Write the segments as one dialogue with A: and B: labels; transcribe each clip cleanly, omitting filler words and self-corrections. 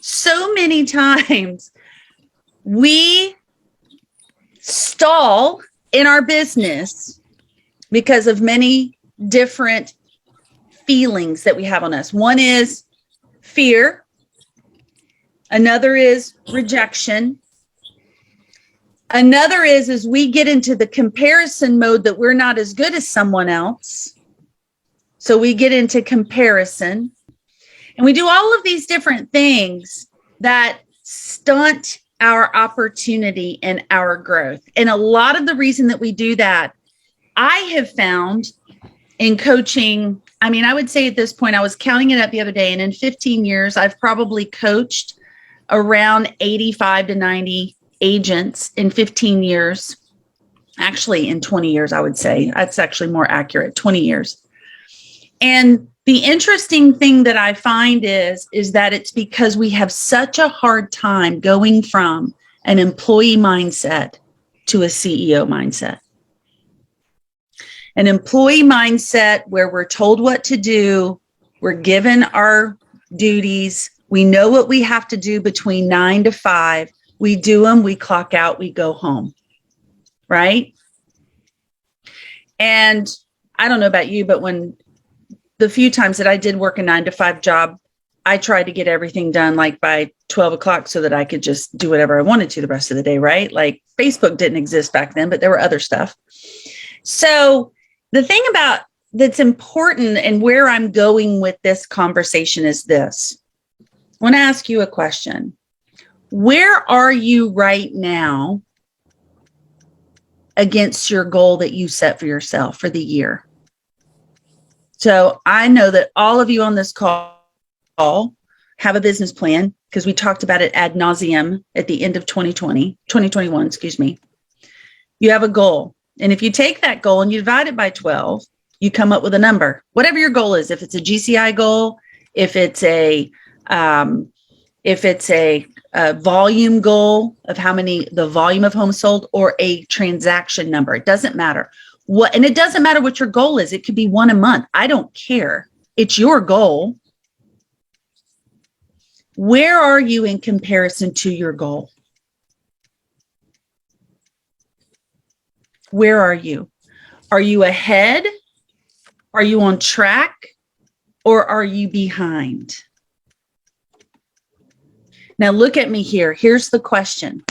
A: So many times we stall in our business because of many different feelings that we have on us. One is fear. Another is rejection. Another is we get into the comparison mode that we're not as good as someone else. So we get into comparison. And we do all of these different things that stunt our opportunity and our growth. And a lot of the reason that we do that, I have found in coaching, I mean, I would say at this point, I was counting it up the other day, and in 15 years, I've probably coached around 85 to 90 agents in 15 years. Actually, in 20 years, I would say. That's actually more accurate, 20 years. And the interesting thing that I find is that it's because we have such a hard time going from an employee mindset to a CEO mindset. An employee mindset where we're told what to do, we're given our duties, we know what we have to do between 9 to 5, we do them, we clock out, we go home, right? And I don't know about you, but when the few times that I did work a 9 to 5 job, I tried to get everything done like by 12 o'clock so that I could just do whatever I wanted to the rest of the day, right? Like Facebook didn't exist back then, but there were other stuff. So the thing about that's important and where I'm going with this conversation is this. I want to ask you a question. Where are you right now against your goal that you set for yourself for the year? So I know that all of you on this call have a business plan because we talked about it ad nauseum at the end of 2021, excuse me. You have a goal. And if you take that goal and you divide it by 12, you come up with a number, whatever your goal is. If it's a GCI goal, if it's a volume goal of the volume of homes sold, or a transaction number, it doesn't matter. And it doesn't matter what your goal is. It could be one a month. I don't care. It's your goal. Where are you in comparison to your goal? Where are you? Are you ahead? Are you on track? Or are you behind? Now look at me here. Here's the question.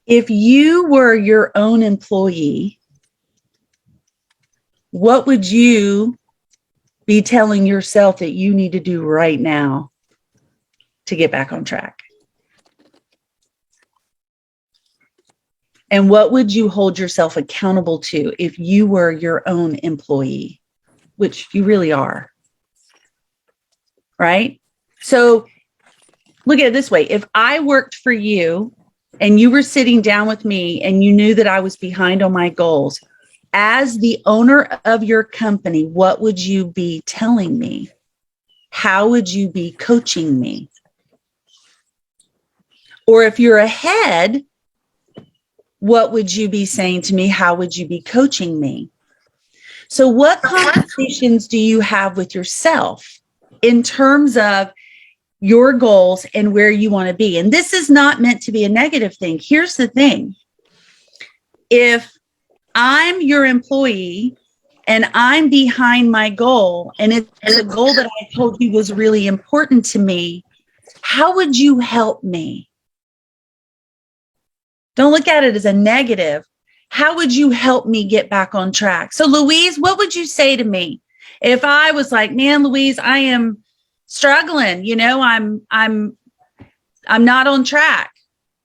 A: If you were your own employee, what would you be telling yourself that you need to do right now to get back on track? And what would you hold yourself accountable to if you were your own employee, which you really are, right? So look at it this way. If I worked for you and you were sitting down with me and you knew that I was behind on my goals, as the owner of your company, what would you be telling me? How would you be coaching me? Or if you're ahead, what would you be saying to me? How would you be coaching me? So what conversations do you have with yourself in terms of your goals and where you want to be? And this is not meant to be a negative thing. Here's the thing. If I'm your employee and I'm behind my goal, and it's a goal that I told you was really important to me, how would you help me? Don't look at it as a negative. How would you help me get back on track? So Louise, what would you say to me if I was like, man, Louise, I am struggling, I'm not on track.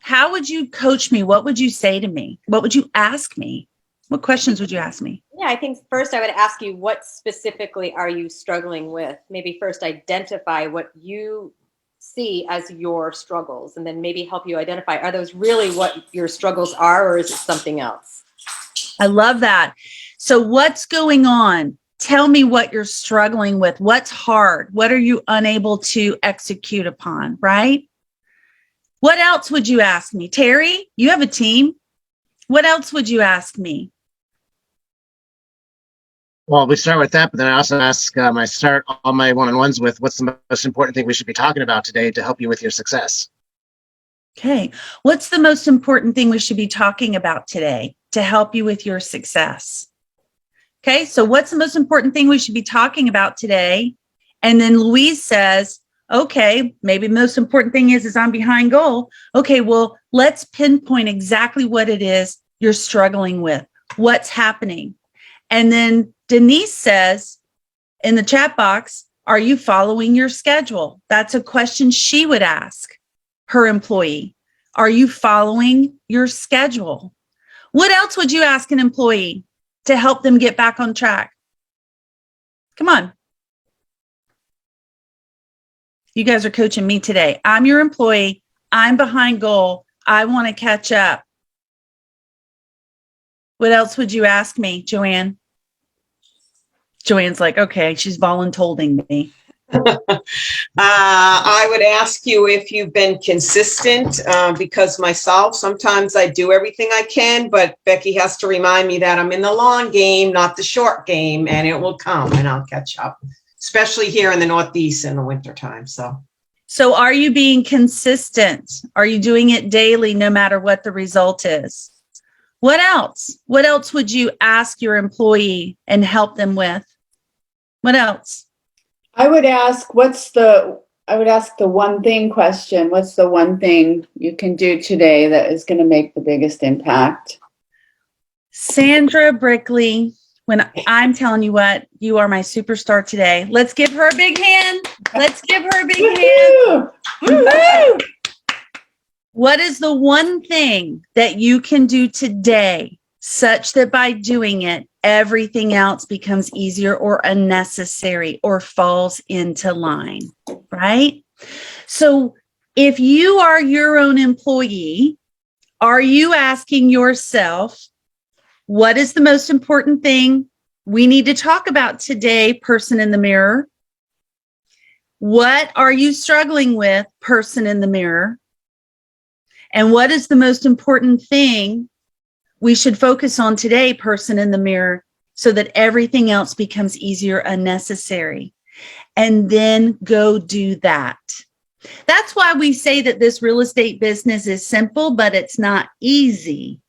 A: How would you coach me? What would you say to me? What would you ask me? What questions would you ask me?
B: Yeah, I think first I would ask you, what specifically are you struggling with? Maybe first identify what you see as your struggles, and then maybe help you identify, are those really what your struggles are, or is it something else?
A: I love that. So what's going on? Tell me what you're struggling with. What's hard? What are you unable to execute upon, right? What else would you ask me? Terry, you have a team. What else would you ask me?
C: Well, we start with that, but then I also ask, I start all my one-on-ones with what's the most important thing we should be talking about today to help you with your success?
A: Okay. What's the most important thing we should be talking about today to help you with your success? Okay. So what's the most important thing we should be talking about today? And then Louise says, okay, maybe the most important thing is I'm behind goal. Okay. Well, let's pinpoint exactly what it is you're struggling with. What's happening? And then Denise says in the chat box, are you following your schedule? That's a question she would ask her employee. Are you following your schedule? What else would you ask an employee to help them get back on track? Come on. You guys are coaching me today. I'm your employee. I'm behind goal. I want to catch up. What else would you ask me, Joanne? Joanne's like, okay, she's voluntolding me.
D: I would ask you if you've been consistent, because myself, sometimes I do everything I can, but Becky has to remind me that I'm in the long game, not the short game, and it will come and I'll catch up, especially here in the Northeast in the wintertime.
A: So are you being consistent? Are you doing it daily, no matter what the result is? What else? What else would you ask your employee and help them with? What else?
E: I would ask the one thing question. What's the one thing you can do today that is going to make the biggest impact?
A: Sandra Brickley, when I'm telling you what, you are my superstar today. Let's give her a big hand. Let's give her a big hand. Woo-hoo! What is the one thing that you can do today such that by doing it, everything else becomes easier or unnecessary or falls into line, right? So if you are your own employee, are you asking yourself, what is the most important thing we need to talk about today, person in the mirror? What are you struggling with, person in the mirror? And what is the most important thing we should focus on today, person in the mirror, so that everything else becomes easier, unnecessary? And then go do that. That's why we say that this real estate business is simple, but it's not easy.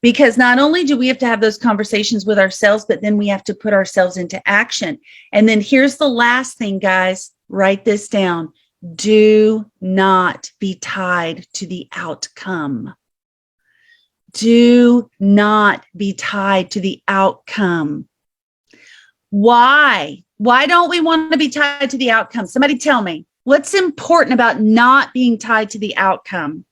A: Because not only do we have to have those conversations with ourselves, but then we have to put ourselves into action. And then here's the last thing, guys, write this down. Do not be tied to the outcome. Do not be tied to the outcome. Why? Why don't we want to be tied to the outcome? Somebody tell me, what's important about not being tied to the outcome?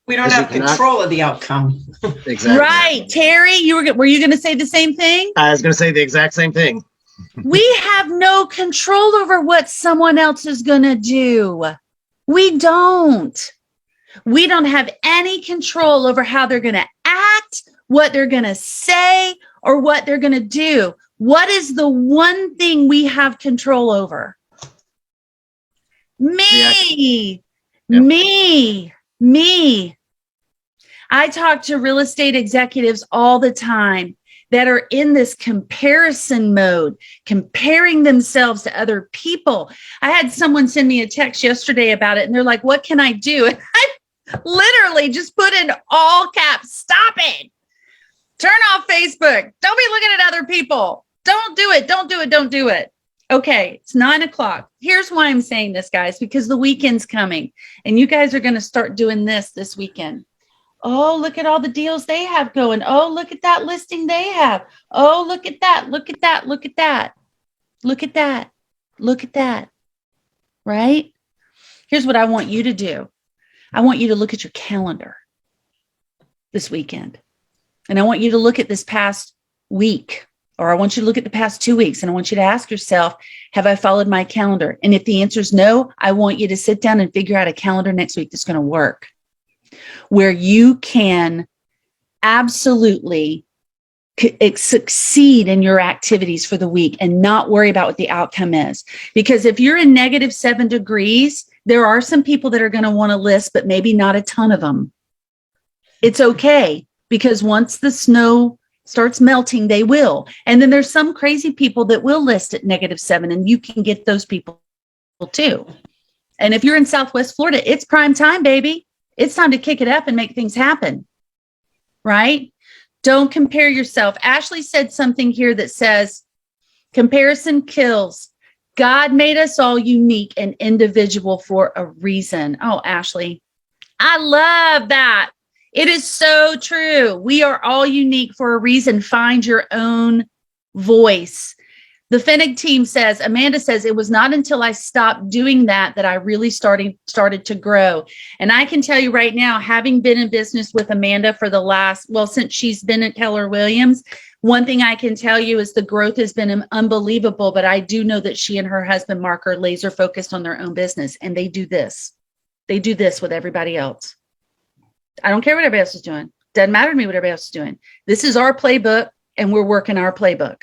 D: We don't have control of the outcome.
C: Exactly.
A: Right. Terry, were you going to say the same thing?
C: I was going to say the exact same thing.
A: We have no control over what someone else is going to do. We don't. We don't have any control over how they're going to act, what they're going to say, or what they're going to do. What is the one thing we have control over? Me.
C: Yep.
A: Me. I talk to real estate executives all the time that are in this comparison mode, comparing themselves to other people. I had someone send me a text yesterday about it, and they're like, what can I do? And I literally just put in all caps, stop it. Turn off Facebook. Don't be looking at other people. Don't do it. Don't do it. Don't do it. Okay, it's 9:00. Here's why I'm saying this, guys, because the weekend's coming, and you guys are going to start doing this weekend. Oh, look at all the deals they have going. Oh, look at that listing they have. Oh, look at that. Look at that. Look at that. Look at that. Look at that. Right? Here's what I want you to do. I want you to look at your calendar this weekend. And I want you to look at this past week, or I want you to look at the past 2 weeks. And I want you to ask yourself, have I followed my calendar? And if the answer is no, I want you to sit down and figure out a calendar next week that's going to work, where you can absolutely succeed in your activities for the week and not worry about what the outcome is. Because if you're in -7 degrees, there are some people that are going to want to list, but maybe not a ton of them. It's okay, because once the snow starts melting, they will. And then there's some crazy people that will list at -7, and you can get those people too. And if you're in Southwest Florida, it's prime time, baby. It's time to kick it up and make things happen, right? Don't compare yourself. Ashley said something here that says, comparison kills. God made us all unique and individual for a reason. Oh, Ashley, I love that. It is so true. We are all unique for a reason. Find your own voice. The Finnig team says, Amanda says, it was not until I stopped doing that I really started to grow. And I can tell you right now, having been in business with Amanda for the last, since she's been at Keller Williams, one thing I can tell you is the growth has been unbelievable, but I do know that she and her husband, Mark, are laser focused on their own business, and they do this. They do this with everybody else. I don't care what everybody else is doing. Doesn't matter to me what everybody else is doing. This is our playbook, and we're working our playbook.